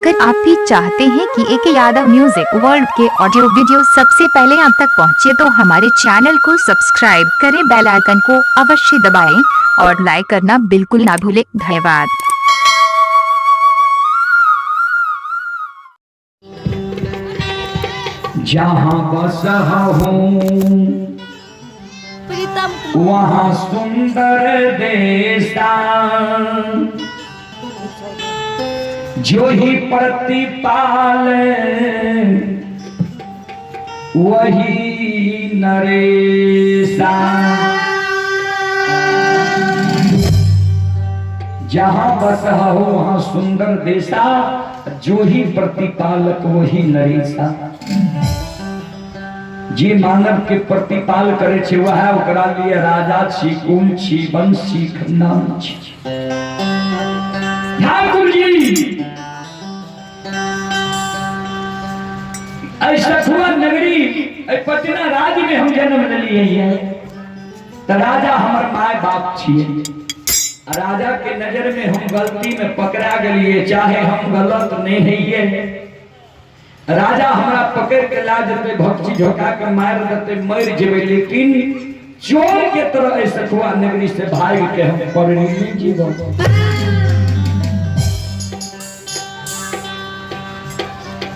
अगर आप भी चाहते हैं कि AK यादव म्यूजिक वर्ल्ड के ऑडियो वीडियो सबसे पहले आप तक पहुंचे तो हमारे चैनल को सब्सक्राइब करें, बेल आइकन को अवश्य दबाएं और लाइक करना बिल्कुल ना भूलें। धन्यवाद। जहाँ बसा हूँ वहाँ सुंदर देशा, जो ही प्रतिपाल वही नरेशा। जहाँ बसा हो वहाँ सुंदर देशा, जो ही प्रतिपालक वही नरेशा। जे मानव के प्रतिपाल करे छे वह ओकरा लिए राजा छी, कुल छी, वंश छी, खानदान छी। ठाकुर जी सखुआ नगरी पटना राज्य में हम जन्म लिए हैं, तो राजा हमार माय बाप छिए। राजा के नजर में हम गलती में पकड़ा गलिए, चाहे हम गलत नहीं है। राजा हमरा पकड़ के ला देते, भक्ति झोंका के मार देते, मर जेबे, लेकिन चोर के तरह सखुआ नगरी से भाग के हम पड़नी नहीं जीवन।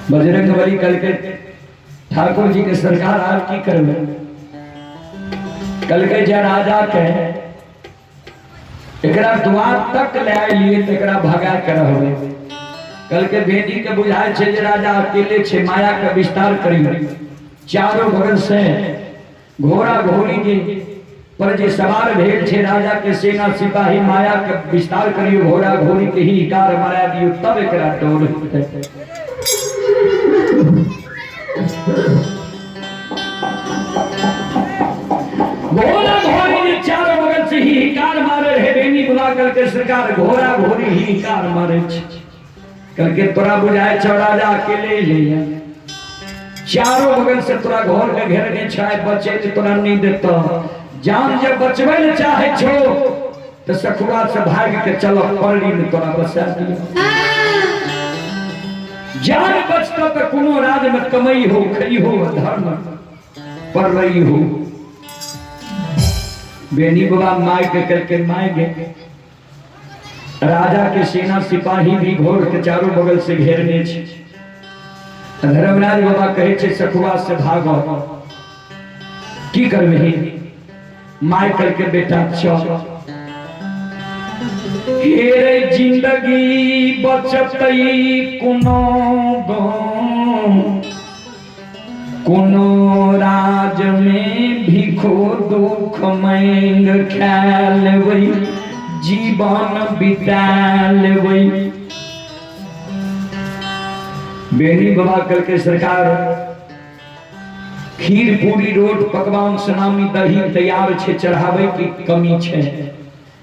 बजरंगबली कल के ठाकुर जी के सरकार आज की करबे, कल के जा राजा के एकरा द्वार तक ले लिए तकरा भगा के रहबे। कल के भेदी के बुझाय छे जे राजा अकेले छे, माया का विस्तार करी। चारों बगल से घोड़ा घोड़ी के पर जे सवार भेल छे, राजा के सेना सिपाही माया का विस्तार करियो, घोड़ा घोड़ी के ही कार मारा दियो, तब एकरा टोल घोड़ा घोड़ी ने चारों बगल से ही कार मारे रहे। बेनी बुला करके सरकार घोड़ा घोड़ी ही कार मारे छे। करके तोरा बुझाए छो राजा अकेले ले, चारों बगल से तोरा घर के घेर के छाए, बचे तोरा नहीं देता। जान जब बचवे ले चाहे छो तो सखुआ से भाग के चलो, पड़ी में तोरा बचा दिया। जान बचता तो कोनो राज में कमई हो, खई हो, धर्म पर रही हो। बेनी बाबा माय के करके माय गए, राजा के सेना सिपाही भी घोर के चारों बगल से घेरने छे। धर्मराज बाबा कहे छे सखुआ से भागो, की करबे माय करके बेटा चल। हेरे जिंदगी बचतई कोनो गम, कोनो राज में भिखो दुख मांग ख्याल वही जीवन बिताल वही। बेनी बाबा करके सरकार खीर पूरी रोट पकवान सनामी दही तैयार छे, चढ़ावे की कमी छे।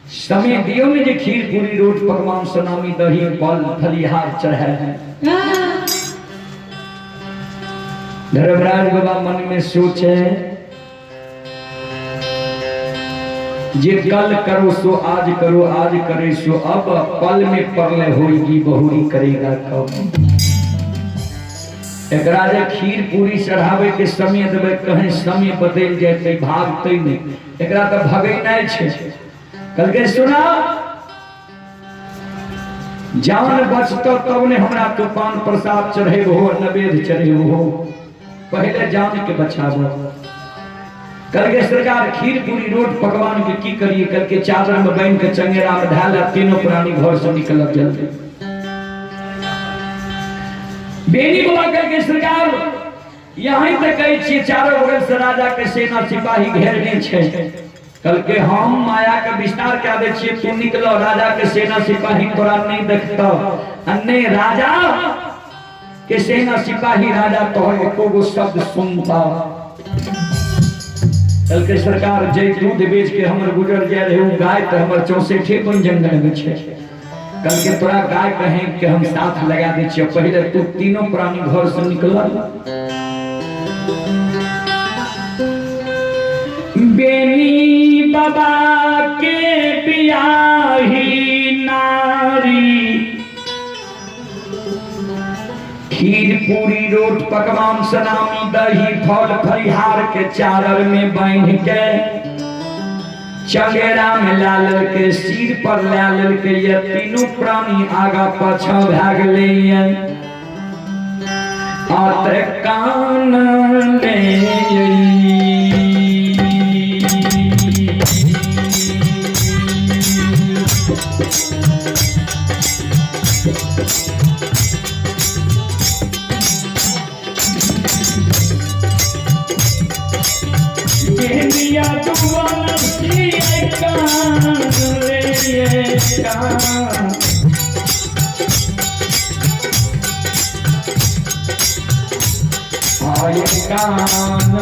समय दियो में जे खीर पूरी रोट पकवान सनामी दही फल फलिहार चढ़ाए हैं। धर्मराज बाबा मन में सोचे जे कल करो सो आज करो, आज करे सो अब, पल में परले होगी बहुरी करेगा कब। एकरा जे खीर पूरी चढ़ावे के समय देवे, कहीं समय बदल जाते भागते नहीं, एकरा तो भगे नहीं छे। कल के सुना जान बचतो तब ने हमरा तूफान प्रसाद चढ़े हो, नवेद चढ़े हो, पहले जान के बचावो। कल के सरकार खीर पूरी रोट पकवान के की करिए, कल के चादर में बैन के चंगेरा में ढाला, तीनों प्राणी घर से निकल जल्दी। बेनी बाबा कल के सरकार यहीं तक कहे छे, चारों बगल से राजा के सेना सिपाही घेरने छे। कल के हम माया का विस्तार क्या दे छे, तू निकलो, राजा के सेना सिपाही तोरा नहीं देखता। अन्य राजा के सेना सिपाही राजा तो एको गो शब्द सुनता। कल के सरकार जय दूध बेच के हमर गुजर जाए रहे, गाय तो हमर 64 बन जंगल में छे। कल के तोरा गाय कहें कि हम साथ लगा दे छिए, पहले तू तीनों प्राणी घर से निकल। बेनी बाबा के बियाही नारी खीर पूरी रोट पकवान सलामी दही फल फलिहार के चादर में बांध के चंगेरा में लाल के सिर पर लाल के ये तीनों प्राणी आगा पाछा भाग ले आते कान ले दिया दुआन सी कान ले कान आए कान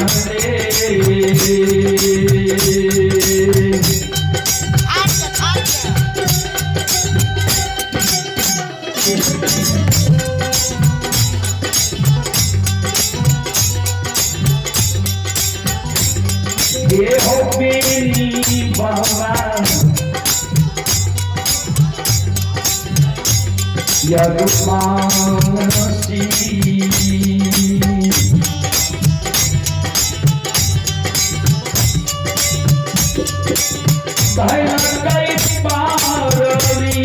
ये हो मेरी बाबा यदुमान सी कई पारली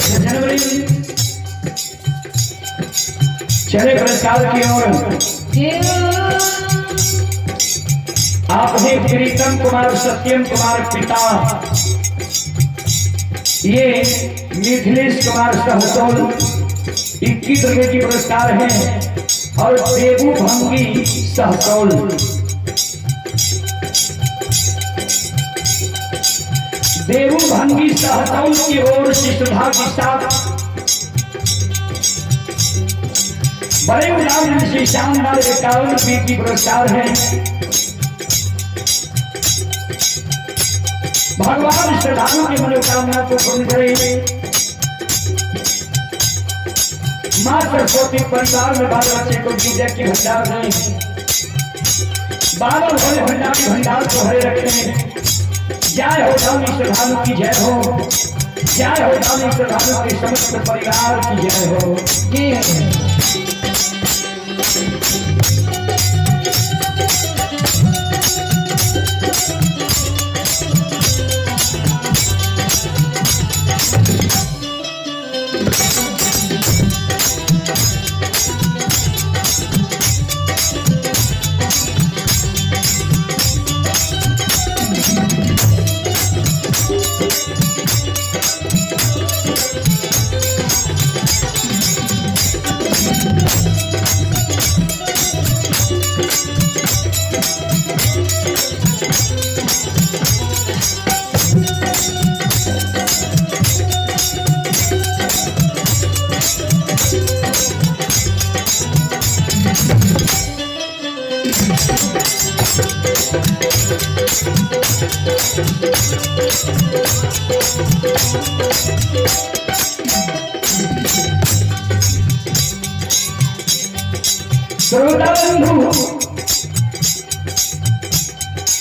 जनवरी चले पुरस्कार की ओर आप हैं प्रीतम कुमार सत्यम कुमार पिता, ये मिथिलेश कुमार सहसोल 21 रुपए की पुरस्कार है और देवू भंगी सहसोल देवू भंगी सहसोल की ओर से सौभाग्य साथ बड़े उदाहरण से शानदार 51 रुपए की पुरस्कार है। भगवान श्रद्धालु की मनोकामना को पूर्ण करे। मां सरस्वती परिवार में बाल बच्चे को विद्या की भंडार दें, बाबा भोले भंडार की भंडार को हरे रखें। जय हो धामी श्रद्धालु की जय हो, जय हो धामी श्रद्धालु के समस्त परिवार की जय हो।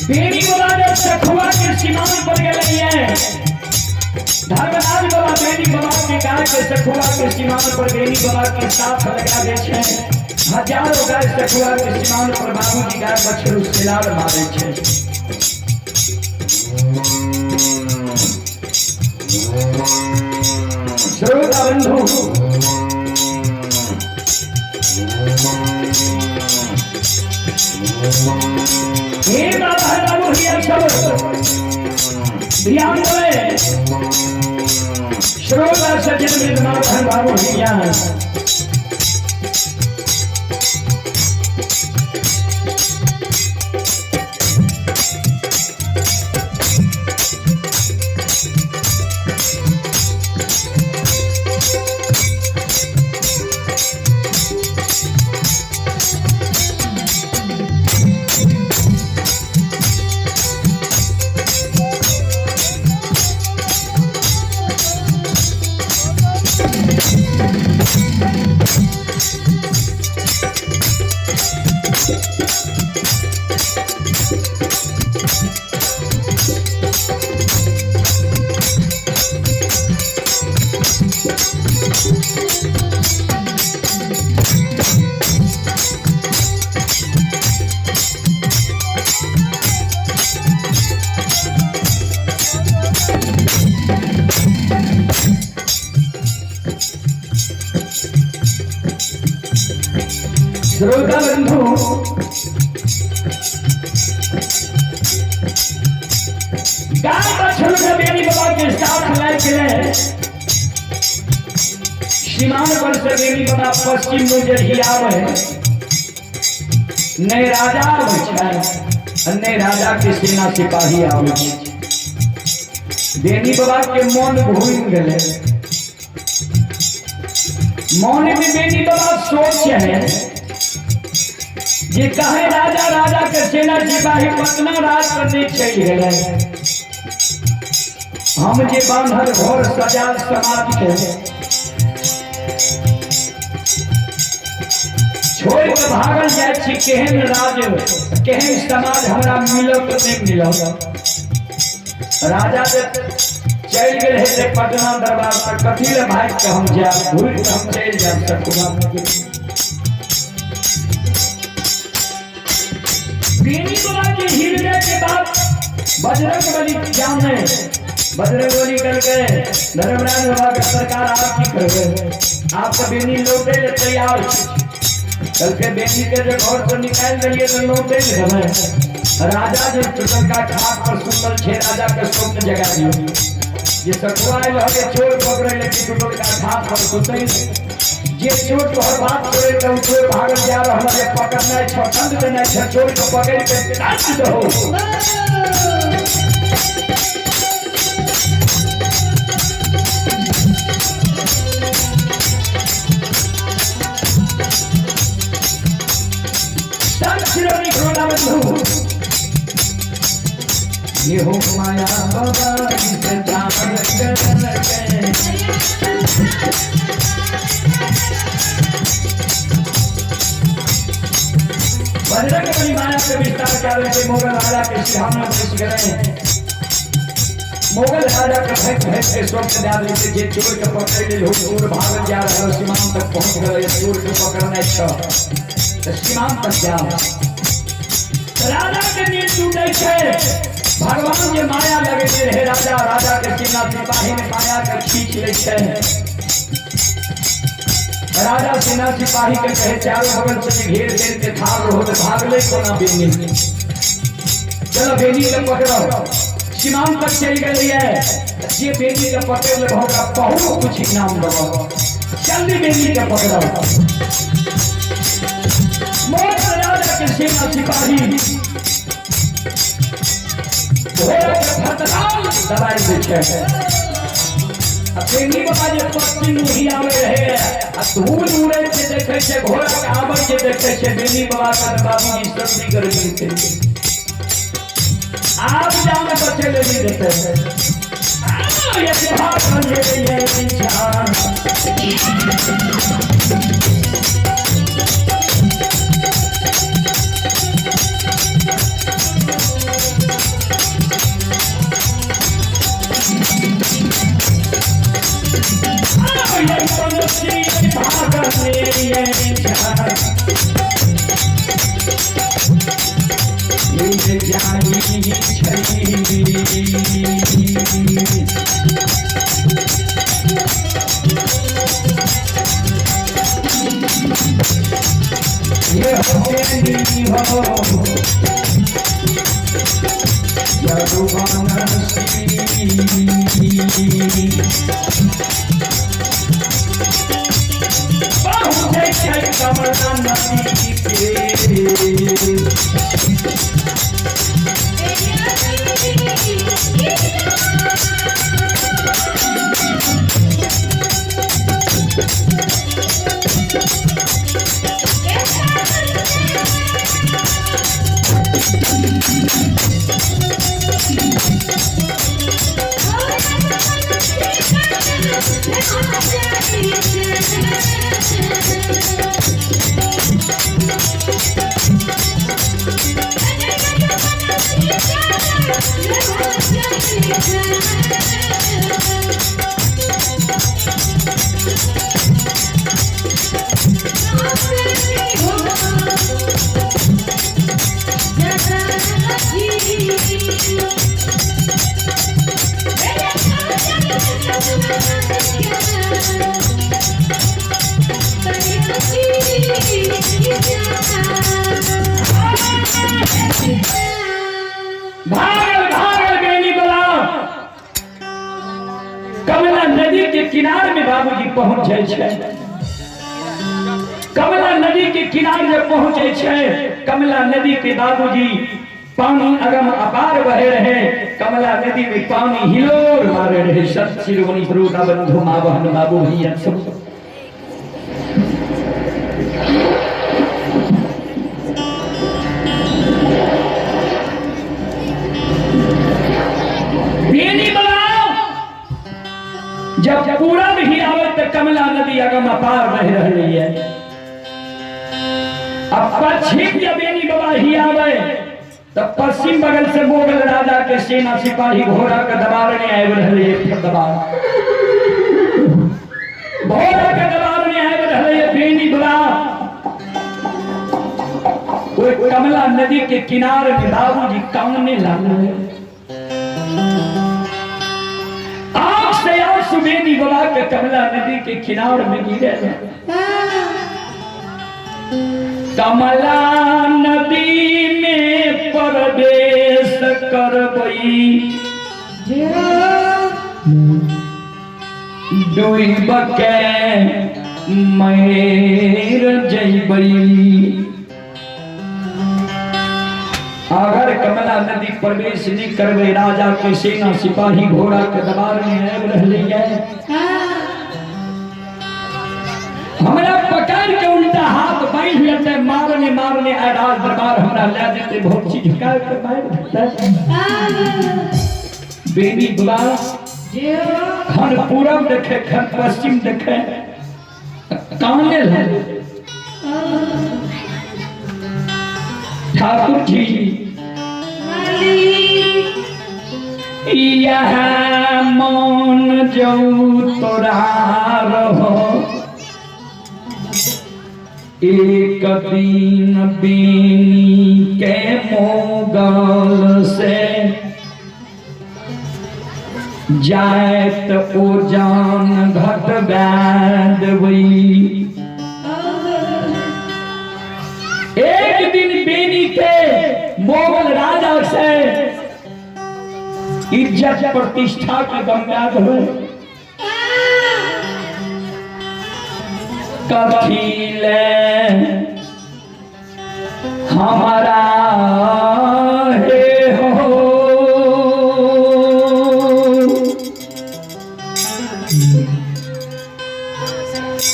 बेनी बाबा सखुआ के सीमान पर गई है। धर्मराज बाबा बेनी बाबा के गाय के सखुआ के सीमान पर बेनी बाबा के साथ लगा दे छे। हजारों गाय सखुआ के सीमान पर बाबू जी गाय बछड़ू सिलार मारे छे। श्रोता बंधु हे बाबा भैया सब ध्यान दें। श्रोता सज्जन विद्वान बाबू भैया श्रोता बंधु गाय बछड़ों का बेनी बाबा के साथ लेके सीमान पर से बेनी बाबा पश्चिम में जहिया है नए राजा अन्य राजा के सेना सिपाही आवे बेनी बाबा के मन भूल गए मौन में बेनी बाबा सोच है ये कहे राजा राजा के सेना सिपाही पटना राज करने चल गए हम जे बांधल घर सजाल समाज के छोड़ के भागल जाए छी केहन राज केहन समाज हमरा मिलत नहीं मिलत राजा से चल गए है पटना दरबार पर कथी ले भाग के हम जा भूल के हम चल जा सकूंगा बेनी बाबा के हृदय के बाद बजरंगबली जाने बजरंगबली कल के धर्मराज बाबा के सरकार आप की करबे आप तो बेनी लौटे ले तैयार कल के बेनी के जो घर से निकाल दिए तो लौटे ले हमें राजा जो टुटल का घाट पर सुतल छे राजा के स्वप्न जगा दियो ये सकुआए लगे चोर पकड़े ले टुटल का घाट पर सुतई ये चोर तो हर बात करे तो चोर भागल जा रहा है पकड़ना है छटंद देना है चोर को पकड़ के काट दो शिरोनी घोड़ा बंधु ये हो माया बाबा जिसे जान के बजरंगबली माया से विस्तार कर के मुगल राजा के सिंहासन पर बैठ गए मुगल राजा के भक्त भक्त के स्वप्न डाल के जे चोर के पकड़ ले हो चोर भाग जा रहा है सीमांत तक पहुंच गए चोर को पकड़ना है तो सीमांत तक जा राजा के नींद टूटे छे भगवान जे माया लगे रहे राजा राजा के सेना सिपाही ने माया के खींच ले छे राजा सेना सिपाही के कहे चारों बगल से घेर घेर के भाग रहो तो भाग ले को ना बेनी चलो बेनी के पकड़ो सीमांत तक चल गई है ये बेनी के पकड़ ले बहुत कुछ इनाम दो जल्दी बेनी के पकड़ो मोर राजा के सेना सिपाही घोड़ा के फटकार दबाई दे छे बेनी बाबा जे पश्चिम ही आवे रहे आ धूल उड़े के देखे छे घोड़ा के आवे के देखे छे बेनी बाबा का बाबूजी सर्दी कर दी आप जाने तो चले नहीं देते हैं ये त्योहार कर ले ये इंसान कमला नदी के कमला नदी के किनारे में बाबूजी पहुंच जाए छे। कमला नदी के किनारे जब पहुंचे छे, कमला नदी के बाबूजी पानी अगम अपार बहे रहे। कमला नदी में पानी हिलोर मारे रहे। सत शिरोमणि प्रोदा बंधु मां बहन बाबू ही सब जब पूरब ही आवे तो कमला नदी अगम अपार बह रही है। अब पश्चिम जब बेनी बाबा ही आवे तो पश्चिम बगल से मोगल राजा के सेना सिपाही घोड़ा का दबारने आए रहे। घोड़ा का दबारने आए रहे बेनी बाबा। कोई कमला नदी के किनारे में बाबूजी कामने लगे। सुबेनी बाबा के कमला नदी के किनारे में गिरे। कमला नदी में प्रवेश करबई डूब के मर जइबई। अगर कमला नदी प्रवेश नहीं करवे, राजा के सेना सिपाही घोड़ा के दबार में आए रहले हमरा पकड़ के उल्टा हाथ बांध लेते, मारने मारने आए राज दरबार हमरा ले देते। बहुत चीज झुका के मार देते। बेनी बाबा खन पूरब देखे, खन पश्चिम देखे, काने लगे। ठाकुर जी यह मन जो तोरा रहो, एक दिन बेनी के मोगल से जाए तो ओ जान घट बैदवई। एक दिन बेनी के मोगल राजा से इज्जत प्रतिष्ठा के बंगाल हुए। कथिले हमारा हे हो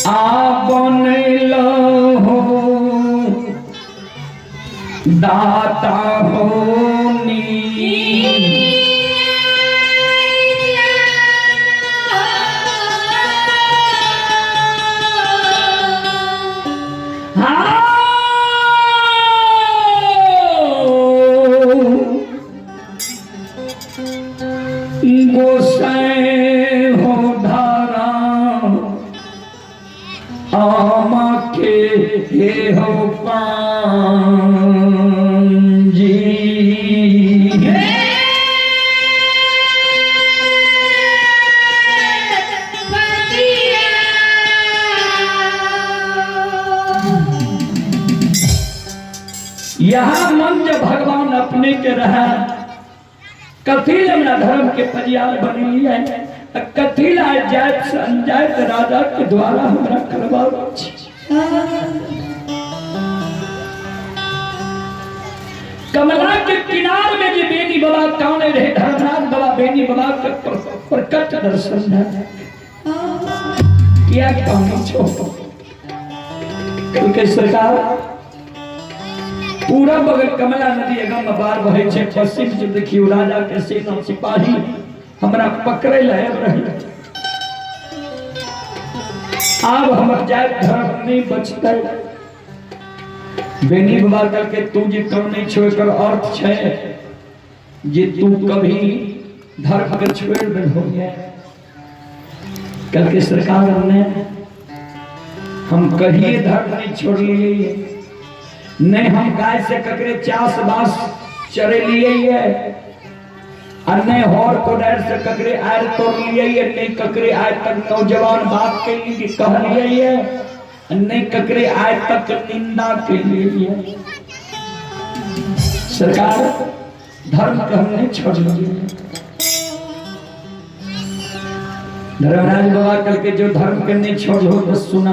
आपन लो दाता होनी। गोसाई हो धारा आमा के हे हो पांजी। यहाँ मन जब भगवान अपने के रहा, कथी हमरा धर्म के परियार बनी है, कथी ला जात से अनजात राजा के द्वारा हमरा करवाओ छी। कमला के किनार में जो बेनी बाबा काने रहे, धर्मराज बाबा बेनी बाबा के प्रकट दर्शन है। क्या कहूं छोड़ो क्योंकि सरकार पूरा बगल कमला नदी अगम बार बहे छे, पश्चिम से देखियो राजा के सेना सिपाही हमरा पकड़े ले रहे। अब हमर जात धर्म नहीं बचते। बेनी बाबा कल के तू जे करने छो एकर अर्थ छे जे तू कभी धर्म के छोड़ दे हो गया। कल के सरकार ने हम कहिए धर्म नहीं छोड़ लिए, नहीं हम गाय से ककरे चास बास चरे लिए और नहीं हौर कोडर से ककरे आयर तोड़ लिए, नहीं ककरे आय तक नौजवान बात के लिए कह लिए, नहीं ककरे आय तक निंदा के लिए। सरकार धर्म को हमने छोड़ दिया। धर्मराज बाबा कल के जो धर्म के नहीं छोड़ो तो सुना।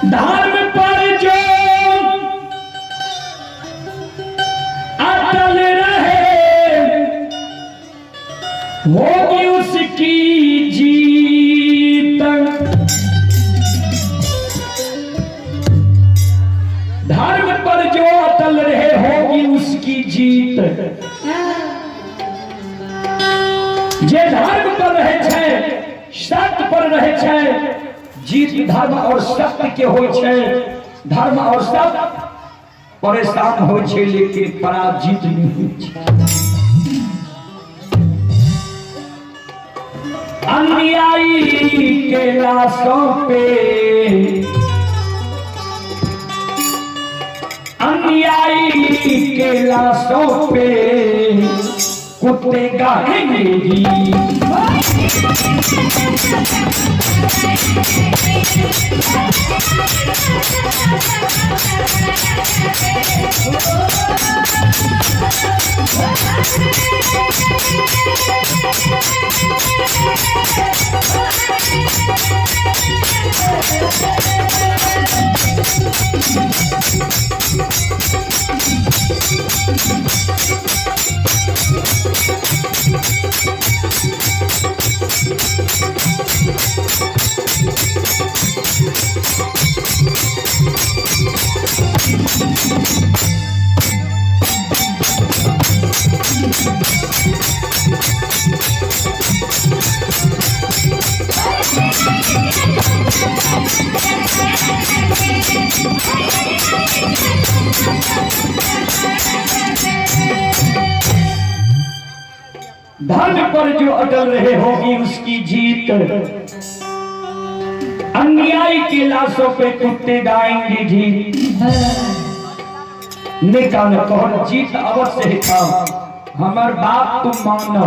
धर्म पर जो अटल रहे होगी उसकी जीत। धर्म पर जो अटल रहे होगी उसकी जीत। जे धर्म पर रहे छे, सत्य पर रहे छे, जीत धर्म और सत्य के होय छे। धर्म और सत्य परेशान होय छे लेकिन पराजित नहीं होय छे। अन्यायी के लाशों पे, अन्यायी के लाशों पे कुत्ते गाएंगे जी। धर्म पर जो अटल रहे होगी उसकी जीत। अन्यायी की लाशों पे कुत्ते गाएंगे जीत। निकाल कौन जीत अवश्य है था। हमार बात तुम मानो।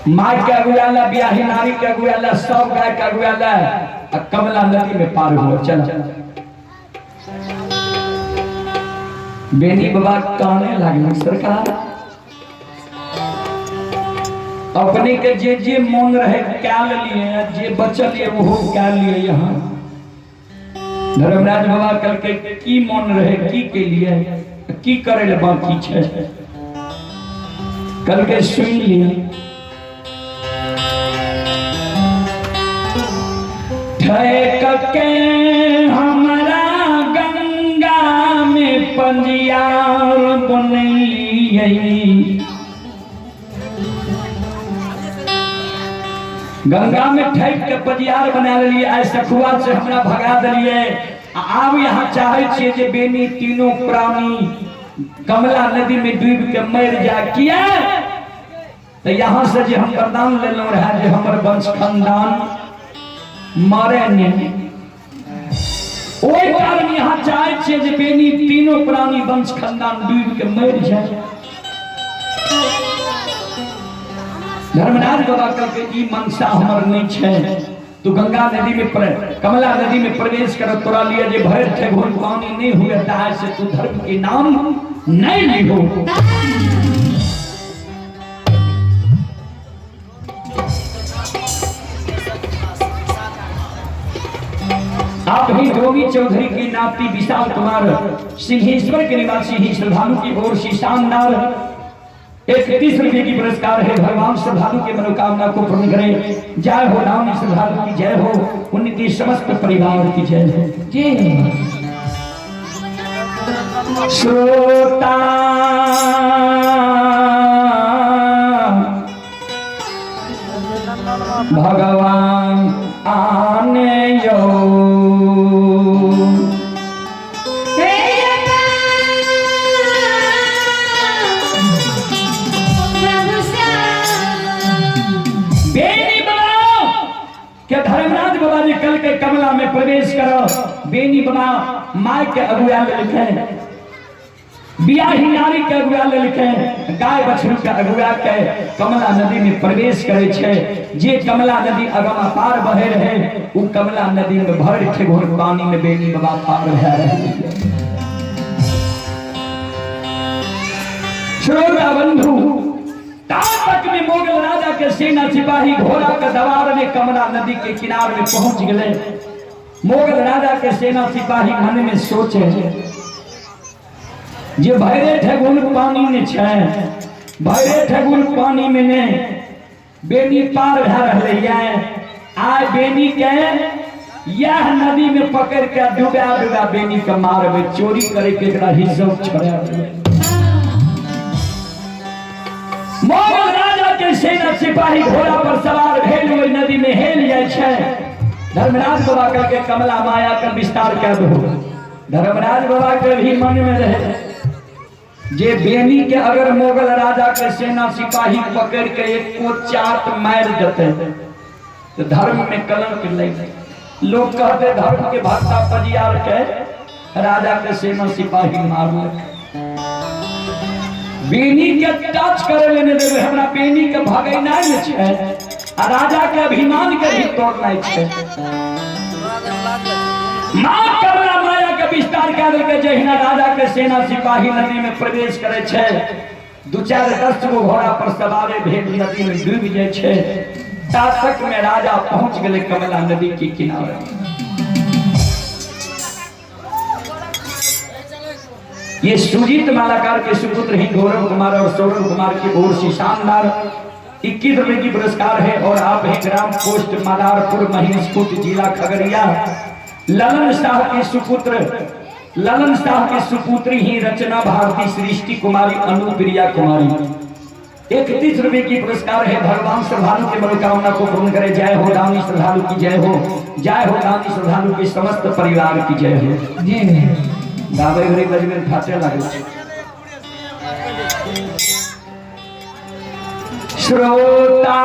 माई का गुयाला, ब्याही नारी का गुयाला, सब गाय का गुयाला, कमला नदी में पार हुआ। चला बेनी बाबा कहने लगे सरकार अपने के जे मन रहे क्या लिए, जे बचल है वो क्या लिए। यहाँ धर्मराज बाबा कल के की मन रहे की के लिए की करे ले बाकी छे कल के सुन लिए। ठहक के हमारा गंगा में पंजियार बनलिए। गंगा में ठैक के पजियार बना लिए, ऐसा खुआ से हमरा भगा दिलिए। आब यहाँ चाहे छे जे बेनी तीनों प्राणी कमला नदी में डूब के मर जाए। किया तो यहाँ से जे हम वरदान ले लो रहा जे हमर वंश खानदान मारे नहीं, ओई कारण यहाँ चाहे छे जे बेनी तीनों प्राणी वंश खानदान डूब के मर जाए। धर्मराज बाबा कल के ई मनसा हमर नहीं छे, तू गंगा नदी में कमला नदी में प्रवेश कर तोरा लिया जे भर ठेगुन पानी नहीं हुए तार से तू धर्म के नाम नहीं लिहो। आप ही जोगी चौधरी की नाती विशाल कुमार सिंहेश्वर के निवासी ही श्रद्धालु की ओर से शानदार 31 रुपये की पुरस्कार है। भगवान श्रद्धालु के मनोकामना को पूर्ण करें। जय हो राम श्रद्धालु की जय हो, उनकी समस्त परिवार की जय हो। जय श्रोता भगवान आने यो कमला में प्रवेश करो। बेनी बना माय के अगुआ ले लिखे, बियाही नारी के अगुआ ले लिखे, गाय बछरू के अगुआ के कमला नदी में प्रवेश करे छे। जे कमला नदी अगम पार बहे रहे उ कमला नदी में भर के घोर पानी में बेनी बाबा पार रहे। श्रोता बंधु, तक में मोगल राजा के सेना सिपाही घोड़ा के दवार में कमला नदी के किनारे में पहुंच गए। मोगल राजा के सेना सिपाही मन में सोचे जे भैरे ठगुन पानी में छे, भैरे ठगुन पानी में ने बेनी पार भा रहले है। आय बेनी के यह नदी में पकड़ के डुबा डुबा बेनी के मारबे, चोरी करे के एकरा हिस्सा छोड़ा। मोगल राजा के सेना सिपाही घोड़ा पर सवार भेल हुए नदी में हेल जाए छे। धर्मराज बाबा कह के कमला माया का विस्तार कर दो। धर्मराज बाबा के भी मन में रहे जे बेनी के अगर मोगल राजा के सेना सिपाही पकड़ के एक को चाट मार देते तो धर्म में कलंक लगे। लोग कहते धर्म के भक्ता पजियार के राजा के सेना सिपाही मार ले। बेनी के टच करे लेने देवे, हमरा बेनी के भागे नहीं छे आ राजा के अभिमान के भी तोड़ना छे। मां कमला माया के विस्तार कर के जहिना राजा के सेना सिपाही नदी में प्रवेश करे छे। 2-4-10 गो घोड़ा पर सवार भेड़ नदी में डूब जाए छे। तक में राजा पहुंच गए कमला नदी के किनारे। ये सुजीत मालाकार के सुपुत्र ही गौरव कुमार और सौरभ कुमार की ओर से शानदार 21 रुपए की पुरस्कार है। और आप है ग्राम पोस्ट मदारपुर महेशपुर जिला खगड़िया ललन शाह के सुपुत्र, ललन शाह के सुपुत्री ही रचना भारती सृष्टि कुमारी अनुप्रिया कुमारी 31 रुपए की पुरस्कार है। भगवान श्रद्धालु के मनोकामना को पूर्ण करे। जय हो रानी श्रद्धालु की जय हो, जय हो रानी श्रद्धालु के समस्त परिवार की जय हो। गावे घरी बजमें फाटे लगे। श्रोता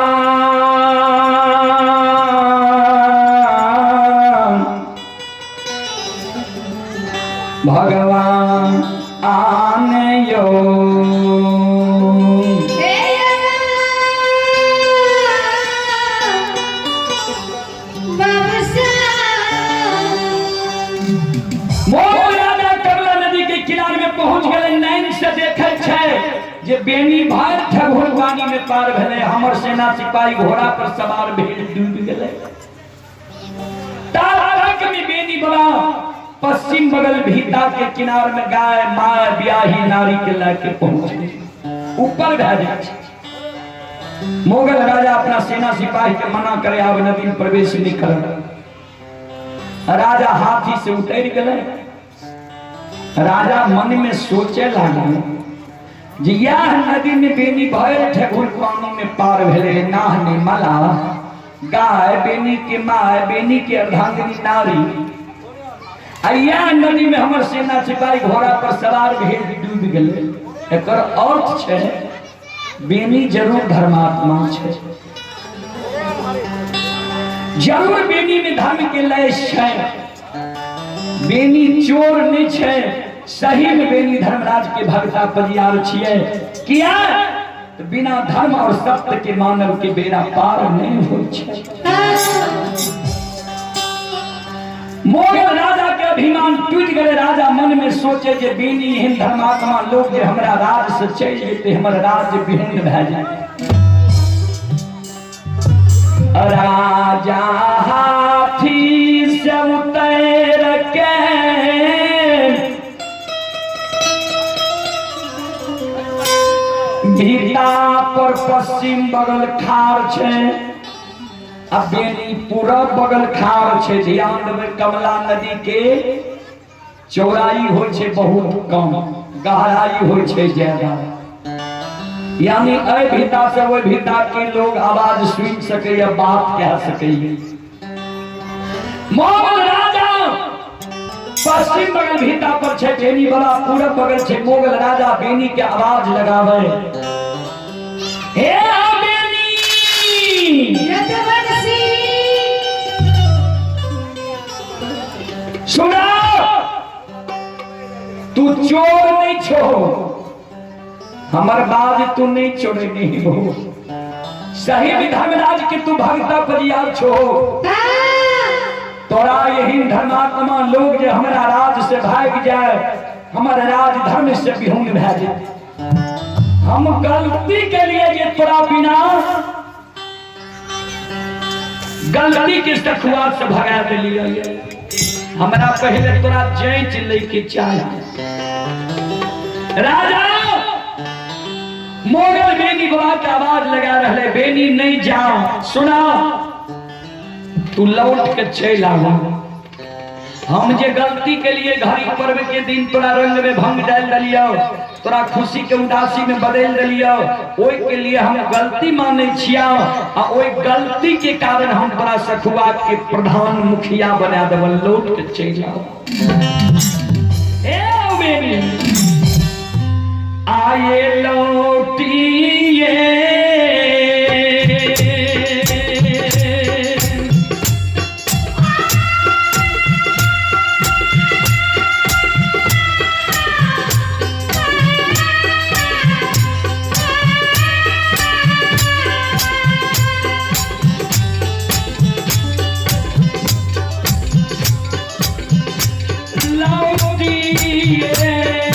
भगवान आने यो बेनी भार ठगुन पानी में पार भेले। हमर सेना सिपाही घोड़ा पर सवार भेल डूब गेले। तारक में बेनी बड़ा पश्चिम बगल भीता के किनार में गाय माय ब्याही नारी के लेके पहुंचे। ऊपर भेज मोगल राजा अपना सेना सिपाही के मना करे अब नदी में प्रवेश नहीं कर। राजा हाथी से उतर गए। राजा मन में सोचे लगे यह नदी में बेनी भर ठगुन पानी में पार भेले। नाहने मला गाय बेनी के माय बेनी के अर्धांगिनी नारी यह नदी में हमर सेना सिपाही घोड़ा पर सवार भेल डूब गए। एकर अर्थ छे बेनी जरूर धर्मात्मा छे, जरूर बेनी में धर्म के लय छे। बेनी चोर नहीं छे, सही में बेनी धर्मराज के भक्ता परियार छिए। किया तो बिना धर्म और सत्य के मानव के बेड़ा पार नहीं हो छे। मोगल राजा के अभिमान टूट गए। राजा मन में सोचे जे बेनी एहन धर्मात्मा लोग जे हमरा राज से चल जेते, हमर राज्य विहीन भए जाए। राजा हाथी से उतर के भीता पर पश्चिम बगल खार छे, अब बेनी पूरब बगल खार छे। ध्यान देबै, कमला नदी के चौड़ाई होइ छे बहुत कम, गहराई होइ छे ज्यादा। यानी अय भीता से वो भीता के लोग आवाज सुन सके या बात कह सके। मोगल राजा पश्चिम बगल भीता पर छे, बेनी वाला पूरब बगल छे। मोगल राजा बेनी के आवाज लगावे, हे बेनी सुना, तू चोर नहीं छो, हमर बाज तू नहीं छोड़े नहीं हो। सही विधर्मराज के तू भगता परियार छो। तोरा यही धर्मात्मा लोग जे हमारा राज से भाग जाए, हमारा राज धर्म से विहीन भए जाए। हम गलती के लिए जे तोरा बिना गलती के सखुआ से भगा दिलिए। हमरा पहले तोरा जांच लेके चाहिए। राजा मोगल बेनी बाबा के आवाज लगा रहे, बेनी नहीं जाओ, सुना तू लौट के चल आवा। हम जे गलती के लिए घड़ी पर्व के दिन तोरा रंग में भंग डाल दिलियो, तोरा खुशी के उदासी में बदल दिलियो, ओई के लिए हम गलती माने छिया। आ ओई गलती के कारण हम तोरा सखुआ के प्रधान मुखिया बना देब। लौट के चल आओ। ए बेनी आए लौटिए, लौटिए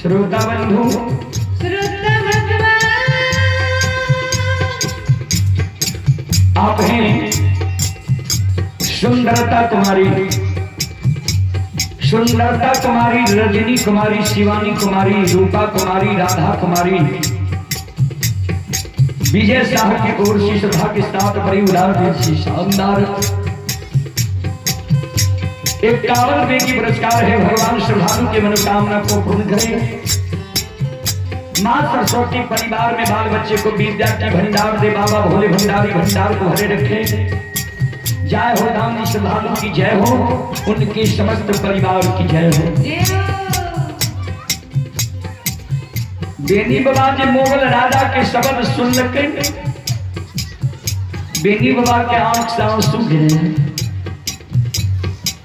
श्रोता बंधु आप हैं सुंदरता कुमारी, सुंदरता कुमारी, रजनी कुमारी, शिवानी कुमारी, रूपा कुमारी, राधा कुमारी, विजय साहब की ओर से सभा के साथ बड़ी उदार शानदार 51 रुपए की पुरस्कार है। भगवान श्रद्धालु के मनोकामना को पूर्ण करे। मां सरस्वती परिवार में बाल बच्चे को विद्या की भंडार दे। बाबा भोले भंडारी भंडार को भरे रखे। जय हो दानी श्रद्धालु की जय हो, उनके समस्त परिवार की जय हो। बेनी बाबा जी मोगल राजा के शब्द सुन लगे, बेनी बाबा के आंख से आंसू गिरे।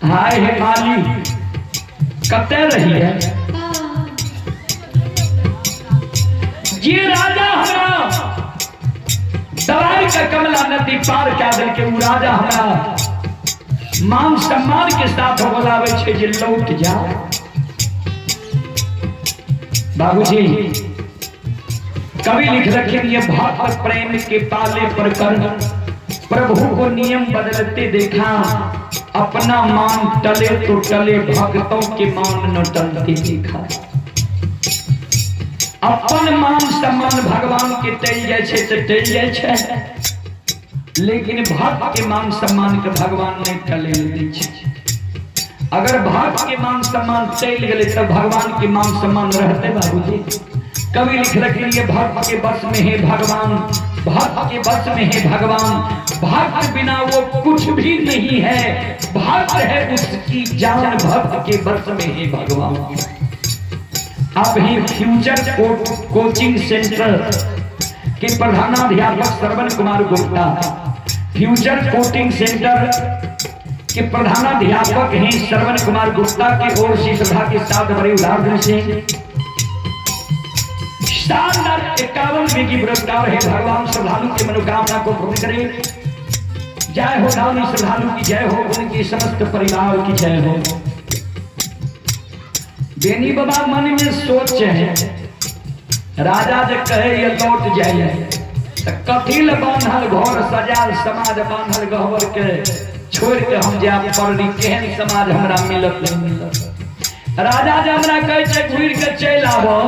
हाय हे माली कते रही है ये राजा हमारा दवाई का कमला नदी पार क्या दिल के वो राजा हमारा मान सम्मान के साथ बोलावे छे जे लौट जा। बाबूजी कवि लिख रखे ये भक्त प्रेम के पाले पर कर प्रभु को नियम बदलते देखा। अपना मान टले तो टले भक्तों के मान न टलते देखा। अपन मान सम्मान भगवान के टेल जाय छे तो टेल जाय छे, लेकिन भक्त के मान सम्मान के भगवान नहीं टले दै छे। अगर भक्त के मान सम्मान टेल गेले तब भगवान के मान सम्मान रहते। बाबूजी कवि लिख रखे ये भक्त के बस में है भगवान, भक्त के बस में है भगवान। भक्त बिना वो कुछ भी नहीं है, भक्त है उसकी जान, भक्त के बस में है भगवान। आप ही फ्यूचर कोचिंग सेंटर के प्रधानाध्यापक Shravan Kumar Gupta, Future coaching centre के प्रधानाध्यापक हैं श्रवण कुमार गुप्ता की ओर से सभा के साथ बड़े उदाहरण से शानदार 51 रुपए की पुरस्कार है। भगवान श्रद्धालु के मनोकामना को पूर्ण करे। जय हो दानी श्रद्धालु की जय हो, उनकी समस्त परिवार की जय हो। बेनी बाबा मन में सोच है राजा जब कहे ये लौट जाए तो कथी ल बांधल घर सजाल समाज बांधल गहवर के छोड़ के हम जाए पड़ी केहन समाज हमरा मिलत नहीं मिलत। राजा जब हमरा कहे छे घुर के चल आबो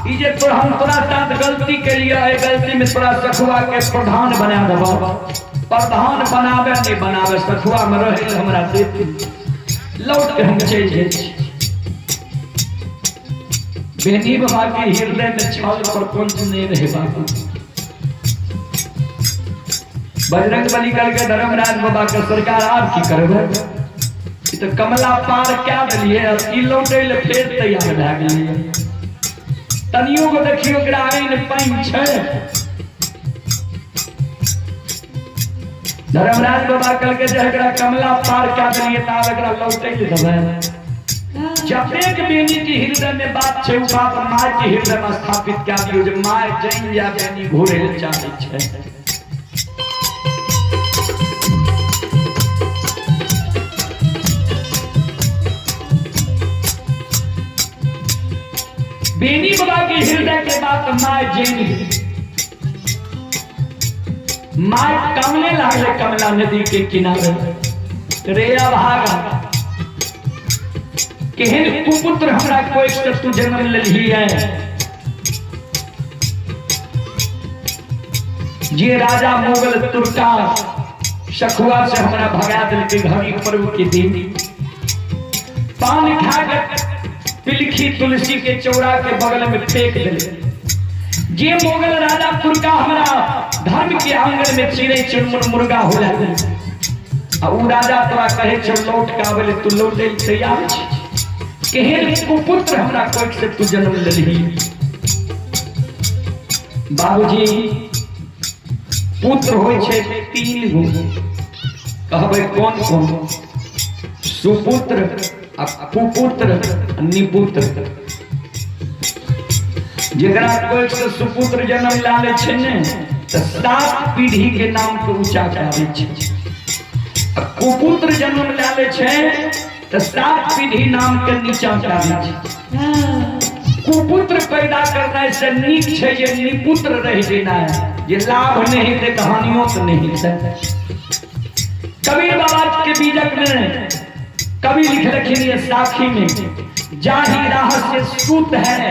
ई जे तो हम तोरा साथ गलती के लिए है, गलती में तोरा सखुआ के प्रधान बना देबो। प्रधान बनावे नहीं बनावे सखुआ में रहे हमरा देती लौट के हम चल जाए। बेनी बाबा के हृदय में छाल पर कुंज नहीं रहे। बाबू बजरंग बली करके धर्मराज बाबा का सरकार आप की करबे तो कमला पार क्या दिलिए ई लौटे ले फेर तैयार भ गेलिए। तनियो को देखियो ग्रामीण पाइन छे। धर्मराज बाबा कल के जकरा कमला पार क्या दिलिए ता एकरा लौटे ले देबे। जब एक बेनी की हृदय में बात छे उ बात माय के हृदय में स्थापित क्या दियो जे माय जैन या बेनी घोरे ले चाहे छे। बेनी बाबा के हृदय के बात माय जैन माय कमले लागले कमला नदी के किनारे रे भागा केहन कुपुत्र हमरा कोई से तू जन्म लेली है। जे राजा मुगल तुर्का सखुआ से हमरा भगा दिल के घड़ी पर्व के दिन पान खा के पिलखी तुलसी के चौरा के बगल में फेंक दिले। जे मुगल राजा तुर्का हमरा धर्म के आंगन में चिड़ै चुनमुन मुर्गा हो जाते आ उ राजा तोरा कहे छ लौट के आबे तू लौटे तैयार छी। केहन कुपुत्र हमरा कोई से तू जन्म लेली। बाबूजी पुत्र होय छे 3 गो कहबे कोन कोन सुपुत्र कुपुत्र निपुत्र। जकरा कोई से सुपुत्र जन्म लाले छे ने तो 7 पीढ़ी के नाम के ऊंचा करावे छे। कुपुत्र जन्म लाले छे तो 7 पीढ़ी नाम के नीचा करावे छे। कुपुत्र पैदा करने से नीक छै जे निपुत्र रह जेना जे लाभ नहीं दे कहानियों तो नहीं छै। कबीर बाबा के बीजक में कवि लिख रखी है साखी में, जाही राह से सूत है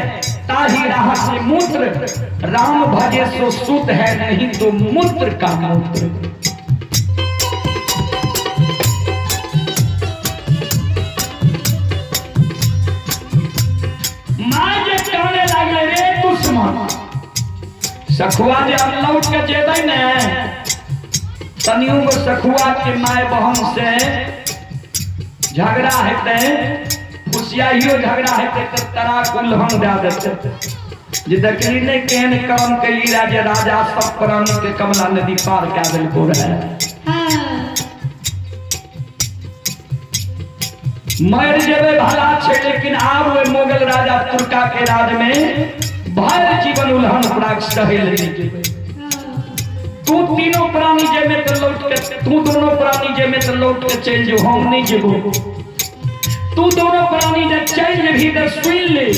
ताही राह से मूत्र, राम भजे सो सूत है नहीं तो मूत्र का मूत्र। सखुआ जब लौट के जेबै ने तनियो को सखुआ के माय बहन से झगड़ा हेतै, खुशियाइयो झगड़ा हेतै तो तराक उल्हन दे देतै जे देखली नहीं केहन काम कैली राजे राजा सब प्राणी के कमला नदी पार कए देलको रहे। मर जेबै भला छै लेकिन आब ओइ मोगल राजा तुर्का के राज में भर जीवन उल्हन प्राग सहेल नहीं। तू तीनों प्राणी जे में तो लौट के, तू दोनों प्राणी जे में तो लौट के चल जो, हम नहीं जेबो। तू दोनों प्राणी जे चल जे भी तो सुन ले।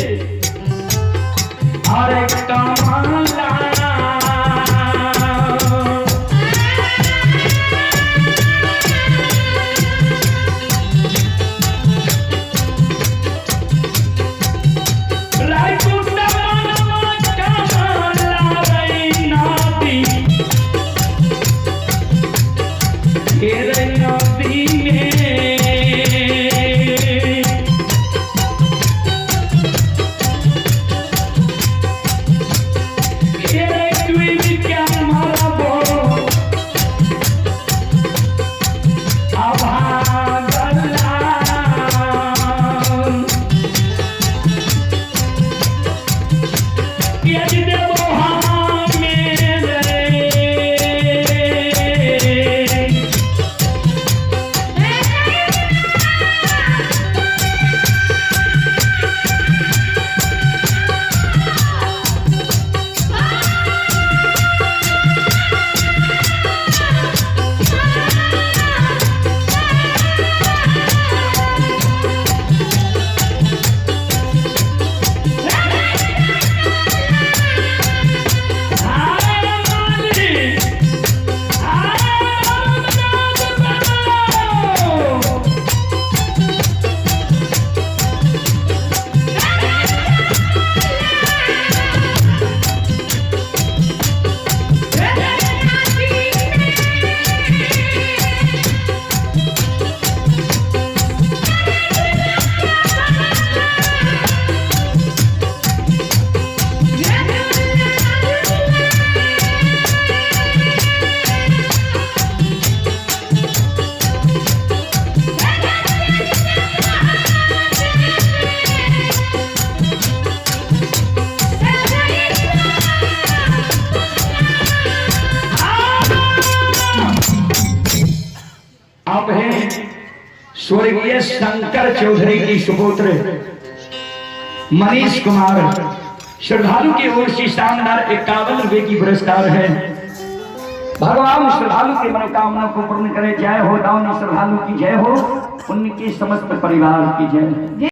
अरे कमला स्वर्गीय शंकर चौधरी की सुपुत्र मनीष कुमार श्रद्धालु की ओर से शानदार 51 रुपए की पुरस्कार है। भगवान श्रद्धालु की मनोकामना को पूर्ण करे। जय हो दानी श्रद्धालु की जय हो, उनके समस्त परिवार की जय।